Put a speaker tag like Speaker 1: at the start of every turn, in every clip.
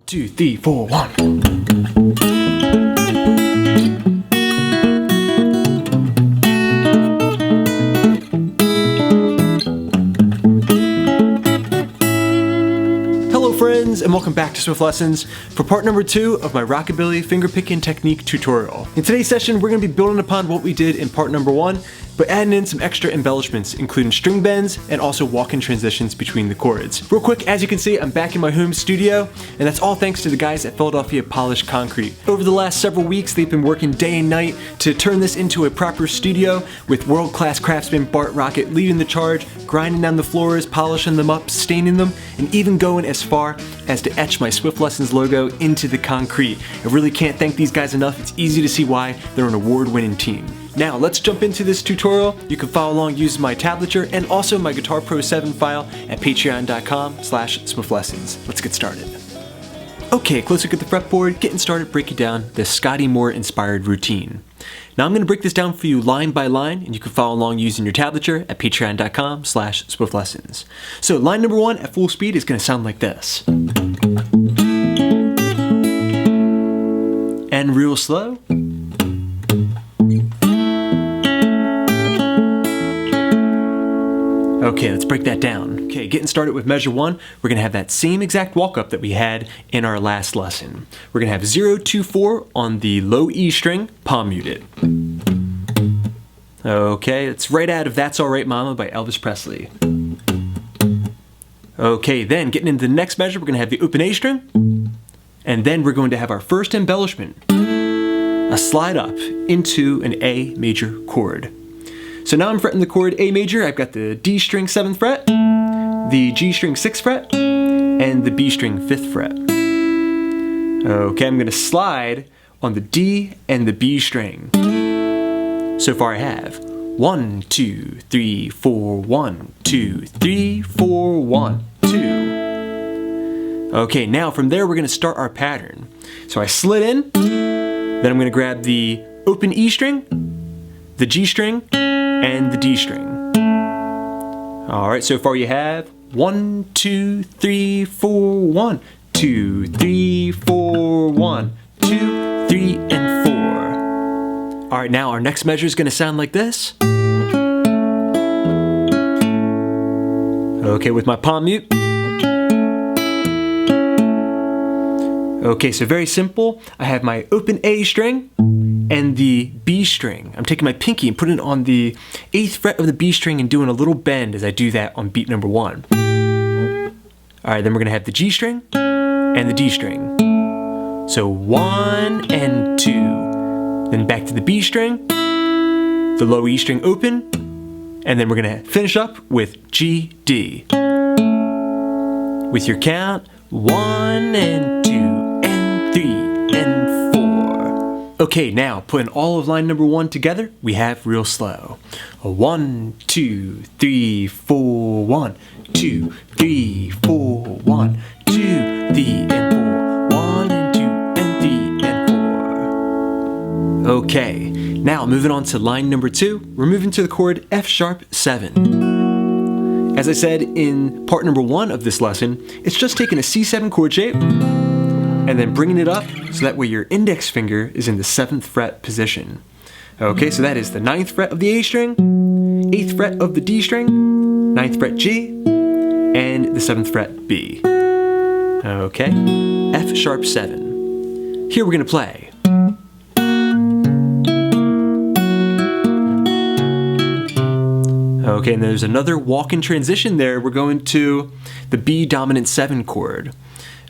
Speaker 1: 2, 3, 4, 1. Hello friends, and welcome back to Swift Lessons for part number 2 of my Rockabilly fingerpicking technique tutorial. In today's session, we're going to be building upon what we did in part number 1, but adding in some extra embellishments, including string bends and also walk-in transitions between the chords. Real quick, as you can see, I'm back in my home studio, and that's all thanks to the guys at Philadelphia Polished Concrete. Over the last several weeks, they've been working day and night to turn this into a proper studio, with world-class craftsman Bart Rocket leading the charge, grinding down the floors, polishing them up, staining them, and even going as far as to etch my Swift Lessons logo into the concrete. I really can't thank these guys enough. It's easy to see why they're an award-winning team. Now let's jump into this tutorial. You can follow along using my tablature and also my Guitar Pro 7 file at patreon.com/swiftlessons. Let's get started. Okay, close look at the fretboard, getting started breaking down the Scotty Moore inspired routine. Now I'm going to break this down for you line by line, and you can follow along using your tablature at patreon.com/swiftlessons. So line number 1 at full speed is going to sound like this. And real slow. Okay, let's break that down. Okay, getting started with measure 1, we're going to have that same exact walk-up that we had in our last lesson. We're going to have 0, 2, 4 on the low E string, palm muted. Okay, it's right out of That's Alright Mama by Elvis Presley. Okay, then getting into the next measure, we're going to have the open A string, and then we're going to have our first embellishment, a slide up into an A major chord. So now I'm fretting the chord A major. I've got the D string 7th fret, the G string 6th fret, and the B string 5th fret. Okay, I'm going to slide on the D and the B string. So far I have 1, 2, 3, 4, 1, 2, 3, 4, 1, 2. Okay, now from there we're going to start our pattern. So I slid in, then I'm going to grab the open E string, the G string, and the D string. Alright, so far you have 1, 2, 3, 4, 1, 2, 3, 4, 1, 2, 3, and 4. Alright, now our next measure is going to sound like this. Okay, with my palm mute. Okay, so very simple. I have my open A string and the B string. I'm taking my pinky and putting it on the 8th fret of the B string and doing a little bend as I do that on beat number 1. Alright, then we're going to have the G string and the D string. So 1 and 2. Then back to the B string, the low E string open, and then we're going to finish up with G, D. With your count, 1 and 2 and 3 and 4. Okay, now putting all of line number 1 together, we have real slow. 1, 2, 3, 4, 1, 2, 3, 4, 1, 2, 3, and 4, 1 and 2 and 3 and 4. Okay, now moving on to line number 2, we're moving to the chord F sharp 7. As I said in part number 1 of this lesson, it's just taking a C7 chord shape and then bringing it up so that way your index finger is in the 7th fret position. Okay, so that is the 9th fret of the A string, 8th fret of the D string, 9th fret G, and the 7th fret B. Okay, F sharp 7. Here we're going to play. Okay, and there's another walk-in transition there. We're going to the B dominant 7 chord.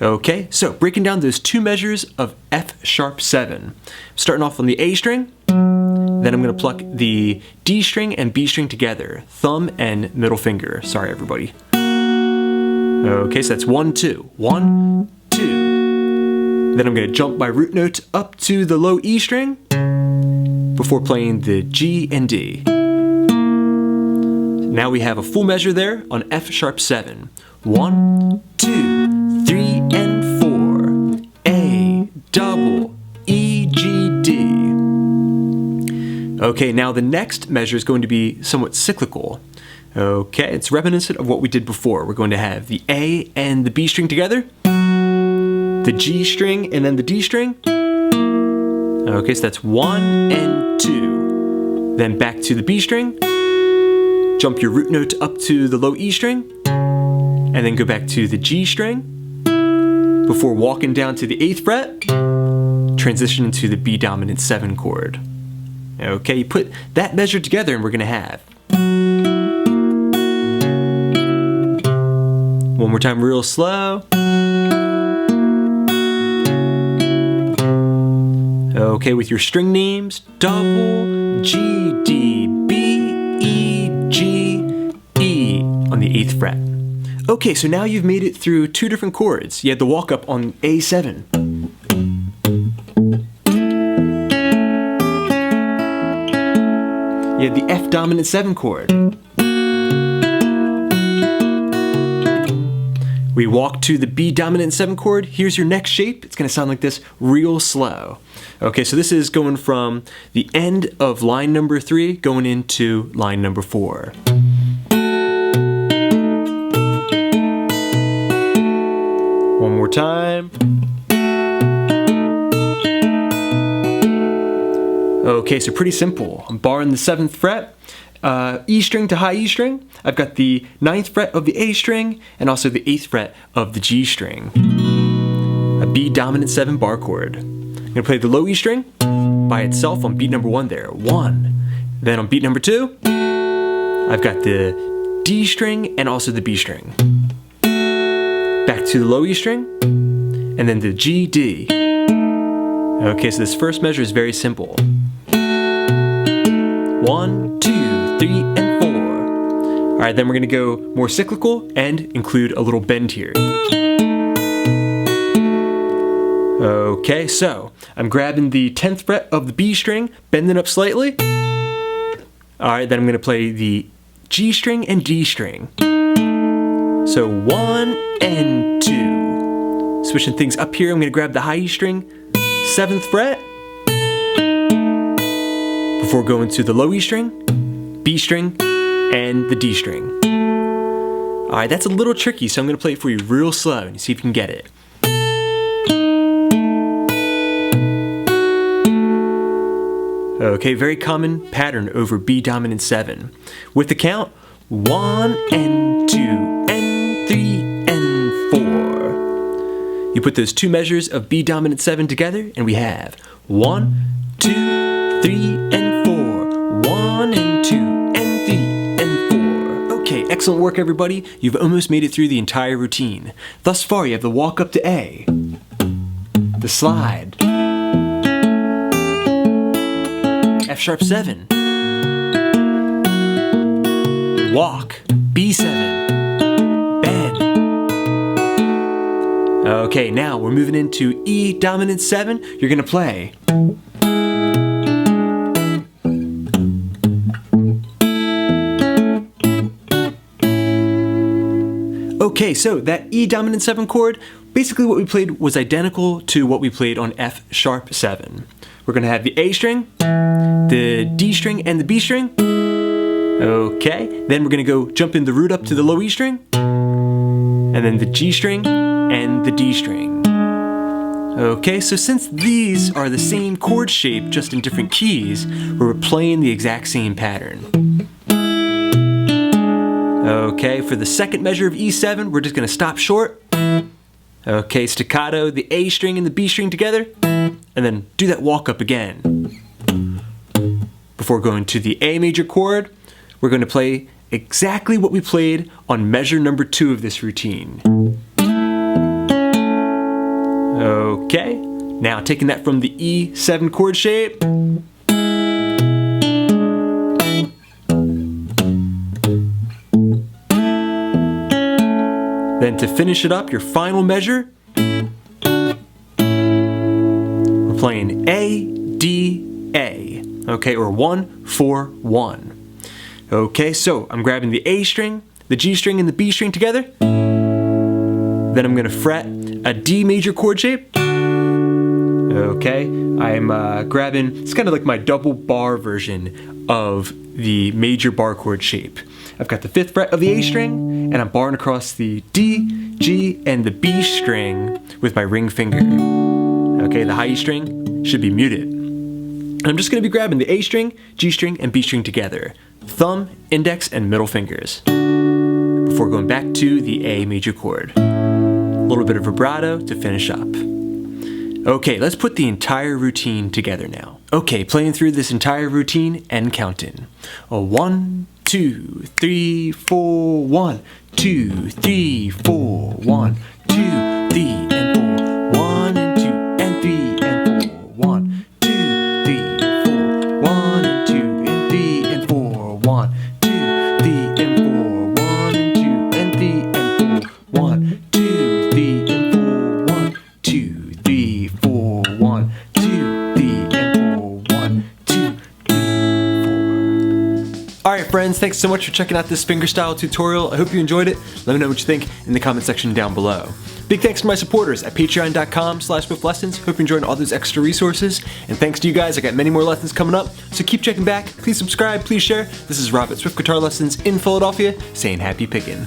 Speaker 1: Okay, so breaking down those 2 measures of F sharp 7. Starting off on the A string, then I'm going to pluck the D string and B string together, thumb and middle finger. Sorry, everybody. Okay, so that's 1, 2. 1, 2. Then I'm going to jump my root note up to the low E string before playing the G and D. Now we have a full measure there on F sharp 7. 1, 2, 3, and 4. A, double, E, G, D. Okay, now the next measure is going to be somewhat cyclical. Okay, it's reminiscent of what we did before. We're going to have the A and the B string together, the G string, and then the D string. Okay, so that's 1 and 2. Then back to the B string. Jump your root note up to the low E string, and then go back to the G string before walking down to the 8th fret, transition into the B dominant 7 chord. Okay, you put that measure together and we're gonna have. One more time real slow. Okay, with your string names, double, G, D, B, E, G, E on the 8th fret. Okay, so now you've made it through 2 different chords. You had the walk up on A7. You had the F dominant 7 chord. We walk to the B dominant 7 chord. Here's your next shape. It's gonna sound like this real slow. Okay, so this is going from the end of line number 3 going into line number 4. One more time. Okay, so pretty simple. I'm barring the 7th fret, E string to high E string. I've got the 9th fret of the A string and also the 8th fret of the G string. A B dominant 7 bar chord. I'm gonna play the low E string by itself on beat number 1 there, 1. Then on beat number 2, I've got the D string and also the B string. Back to the low E string, and then the G, D. Okay, so this first measure is very simple. 1, 2, 3, and 4. All right, then we're gonna go more cyclical and include a little bend here. Okay, so I'm grabbing the 10th fret of the B string, bending up slightly. All right, then I'm gonna play the G string and D string. So 1 and 2. Switching things up here, I'm gonna grab the high E string, 7th fret, before going to the low E string, B string, and the D string. All right, that's a little tricky, so I'm gonna play it for you real slow and see if you can get it. Okay, very common pattern over B dominant 7. With the count, 1 and 2 and 3 and 4. You put those 2 measures of B dominant 7 together and we have 1, 2, 3, and 4. 1 and 2 and 3 and 4. Okay, excellent work everybody. You've almost made it through the entire routine. Thus far you have the walk up to A, the slide, F sharp 7, walk, B7, bend. Okay, now we're moving into E dominant 7. You're gonna play. Okay, so that E dominant 7 chord, basically what we played was identical to what we played on F sharp 7. We're gonna have the A string, the D string, and the B string. Okay, then we're gonna go jump in the root up to the low E string, and then the G string and the D string. Okay, so since these are the same chord shape, just in different keys, we're playing the exact same pattern. Okay, for the second measure of E7, we're just gonna stop short. Okay, staccato, the A string and the B string together, and then do that walk up again. Before going to the A major chord, we're going to play exactly what we played on measure number 2 of this routine. Okay, now taking that from the E7 chord shape, then to finish it up, your final measure, we're playing A, D, A, okay, or 1, 4, 1. Okay, so I'm grabbing the A string, the G string, and the B string together. Then I'm gonna fret a D major chord shape. Okay, I'm grabbing, it's kind of like my double bar version of the major bar chord shape. I've got the 5th fret of the A string, and I'm barring across the D, G, and the B string with my ring finger. Okay, the high E string should be muted. I'm just going to be grabbing the A string, G string, and B string together. Thumb, index, and middle fingers. Before going back to the A major chord. A little bit of vibrato to finish up. Okay, let's put the entire routine together now. Okay, playing through this entire routine and counting. 1, 2, 3, 4, 1, 2, 3, 4, 1, 2, 3, and 4, 1 and 2 and 3 and 4, 1, 2, 3, 4, 1 and 2 and 3 and 4, 1, 2, 3 and 4, 1 and 2 and 3 and 4, 1, 2, 3 and 4, 1, 2, 3, 4, 1, 2, 3 and 4, 1, 2, 3, 4. Alright friends, thanks so much for checking out this fingerstyle tutorial. I hope you enjoyed it. Let me know what you think in the comment section down below. Big thanks to my supporters at patreon.com/swiftLessons. Hope you're enjoying all those extra resources. And thanks to you guys, I got many more lessons coming up. So keep checking back. Please subscribe, please share. This is Rob at Swift Guitar Lessons in Philadelphia saying happy picking.